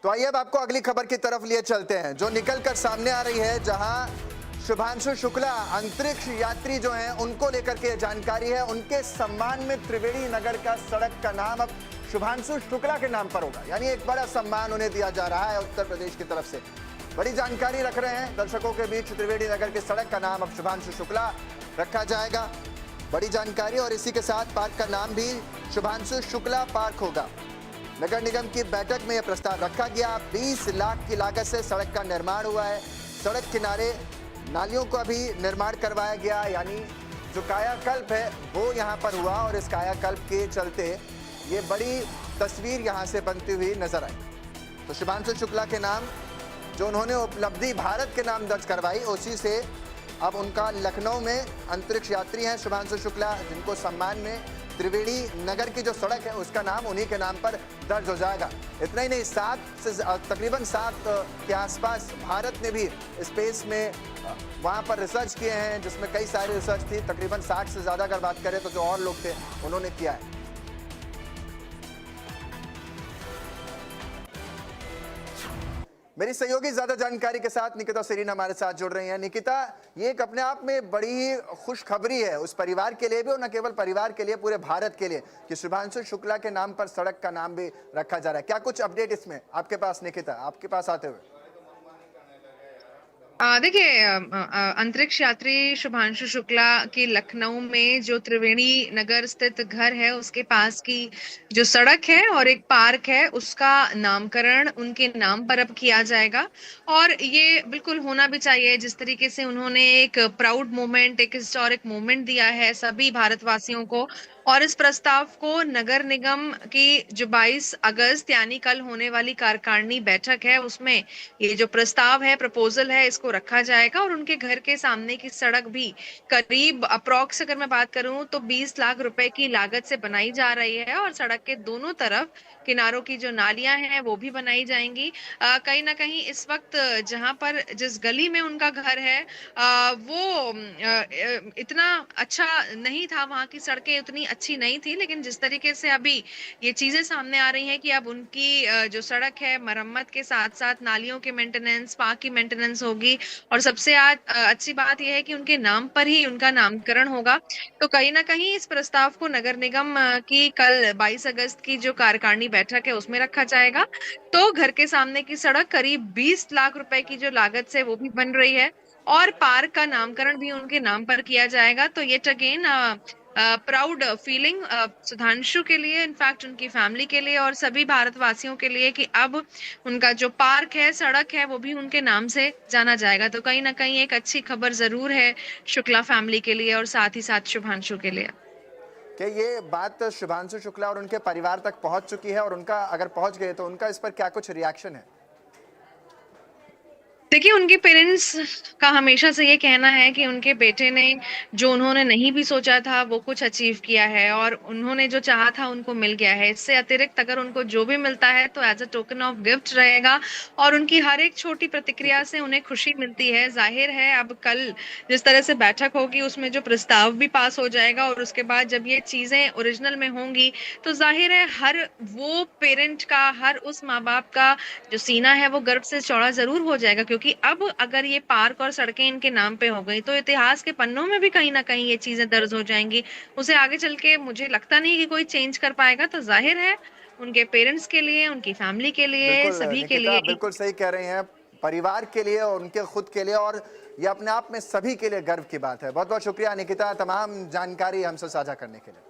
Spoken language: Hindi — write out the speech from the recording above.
तो आइए अब आपको अगली खबर की तरफ लिए चलते हैं जो निकल कर सामने आ रही है, जहां शुभांशु शुक्ला अंतरिक्ष यात्री जो हैं उनको लेकर के जानकारी है। उनके सम्मान में त्रिवेणी नगर का सड़क का नाम अब शुभांशु शुक्ला के नाम पर होगा, यानी एक बड़ा सम्मान उन्हें दिया जा रहा है उत्तर प्रदेश की तरफ से। बड़ी जानकारी रख रहे हैं दर्शकों के बीच, त्रिवेणी नगर की सड़क का नाम अब शुभांशु शुक्ला रखा जाएगा। बड़ी जानकारी, और इसी के साथ पार्क का नाम भी शुभांशु शुक्ला पार्क होगा। नगर निगम की बैठक में यह प्रस्ताव रखा गया। 20 लाख की लागत से सड़क का निर्माण हुआ है। सड़क किनारे नालियों का भी निर्माण करवाया गया, यानी जो कायाकल्प है वो यहाँ पर हुआ, और इस कायाकल्प के चलते ये बड़ी तस्वीर यहाँ से बनती हुई नजर आई। तो शुभांशु शुक्ला के नाम जो उन्होंने उपलब्धि भारत के नाम दर्ज करवाई, उसी से अब उनका लखनऊ में अंतरिक्ष यात्री हैं शुभांशु शुक्ला, जिनको सम्मान में त्रिवेणी नगर की जो सड़क है उसका नाम उन्हीं के नाम पर दर्ज हो जाएगा। इतना ही नहीं, तकरीबन 7 के आसपास भारत ने भी स्पेस में वहाँ पर रिसर्च किए हैं, जिसमें कई सारी रिसर्च थी। तकरीबन 60 से ज़्यादा अगर बात करें तो जो और लोग थे उन्होंने किया है। मेरी सहयोगी ज्यादा जानकारी के साथ निकिता सेरीन हमारे साथ जुड़ रही हैं। निकिता, ये एक अपने आप में बड़ी ही खुशखबरी है उस परिवार के लिए भी, और न केवल परिवार के लिए, पूरे भारत के लिए, कि शुभांशु शुक्ला के नाम पर सड़क का नाम भी रखा जा रहा है। क्या कुछ अपडेट इसमें आपके पास निकिता, आपके पास आते हुए? देखिए, अंतरिक्ष यात्री शुभांशु शुक्ला की लखनऊ में जो त्रिवेणी नगर स्थित घर है उसके पास की जो सड़क है और एक पार्क है, उसका नामकरण उनके नाम पर अब किया जाएगा। और ये बिल्कुल होना भी चाहिए। जिस तरीके से उन्होंने एक प्राउड मोमेंट, एक हिस्टोरिक मोमेंट दिया है सभी भारतवासियों को, और इस प्रस्ताव को नगर निगम की जो 22 अगस्त यानी कल होने वाली कार्यकारिणी बैठक है उसमें ये जो प्रस्ताव है, प्रपोजल है, इसको रखा जाएगा। और उनके घर के सामने की सड़क भी करीब अप्रॉक्स अगर मैं बात करूं तो 20 लाख रुपए की लागत से बनाई जा रही है, और सड़क के दोनों तरफ किनारों की जो नालियां हैं वो भी बनाई जाएंगी। कहीं ना कहीं इस वक्त जहां पर जिस गली में उनका घर है वो इतना अच्छा नहीं था, वहां की सड़कें उतनी अच्छी नहीं थी, लेकिन जिस तरीके से अभी ये चीजें सामने आ रही हैं कि अब उनकी जो सड़क है मरम्मत के साथ साथ नालियों के मेंटेनेंस, पार्क की मेंटेनेंस होगी, और सबसे आज अच्छी बात यह है कि उनके नाम पर ही उनका नामकरण होगा। तो कहीं ना कहीं इस प्रस्ताव को नगर निगम की कल 22 अगस्त की जो कार्यकारिणी बैठक है उसमें रखा जाएगा। तो घर के सामने की सड़क करीब 20 लाख रुपए की जो लागत से वो भी बन रही है, और पार्क का नामकरण भी उनके नाम पर किया जाएगा। तो yet again proud feeling Sudhanshu के लिए, इनफैक्ट उनकी फैमिली के लिए और सभी भारतवासियों के लिए, कि अब उनका जो पार्क है, सड़क है, वो भी उनके नाम से जाना जाएगा। तो कहीं ना कहीं एक अच्छी खबर जरूर है शुक्ला फैमिली के लिए और साथ ही साथ शुभांशु के लिए। कि ये बात शुभांशु शुक्ला और उनके परिवार तक पहुंच चुकी है, और उनका अगर पहुंच गए तो उनका इस पर क्या कुछ रिएक्शन है? देखिए, उनके पेरेंट्स का हमेशा से ये कहना है कि उनके बेटे ने जो उन्होंने नहीं भी सोचा था वो कुछ अचीव किया है, और उन्होंने जो चाहा था उनको मिल गया है। इससे अतिरिक्त अगर उनको जो भी मिलता है तो as a token of gift रहेगा, और उनकी हर एक छोटी प्रतिक्रिया से उन्हें खुशी मिलती है। जाहिर है अब कल जिस तरह से बैठक होगी उसमें जो प्रस्ताव भी पास हो जाएगा, और उसके बाद जब ये चीजें ओरिजिनल में होंगी तो जाहिर है हर वो पेरेंट का, हर उस माँ बाप का जो सीना है वो गर्व से चौड़ा जरूर हो जाएगा। क्योंकि अब अगर ये पार्क और सड़कें इनके नाम पे हो गई तो इतिहास के पन्नों में भी कहीं ना कहीं ये चीजें दर्ज हो जाएंगी। उसे आगे चल के मुझे लगता नहीं कि कोई चेंज कर पाएगा। तो जाहिर है उनके पेरेंट्स के लिए, उनकी फैमिली के लिए, बिल्कुल सभी के निकिता, लिए बिल्कुल सही कह रही हैं। परिवार के लिए और उनके खुद के लिए, और ये अपने आप में सभी के लिए गर्व की बात है। बहुत बहुत शुक्रिया निकिता, तमाम जानकारी हमसे साझा करने के लिए।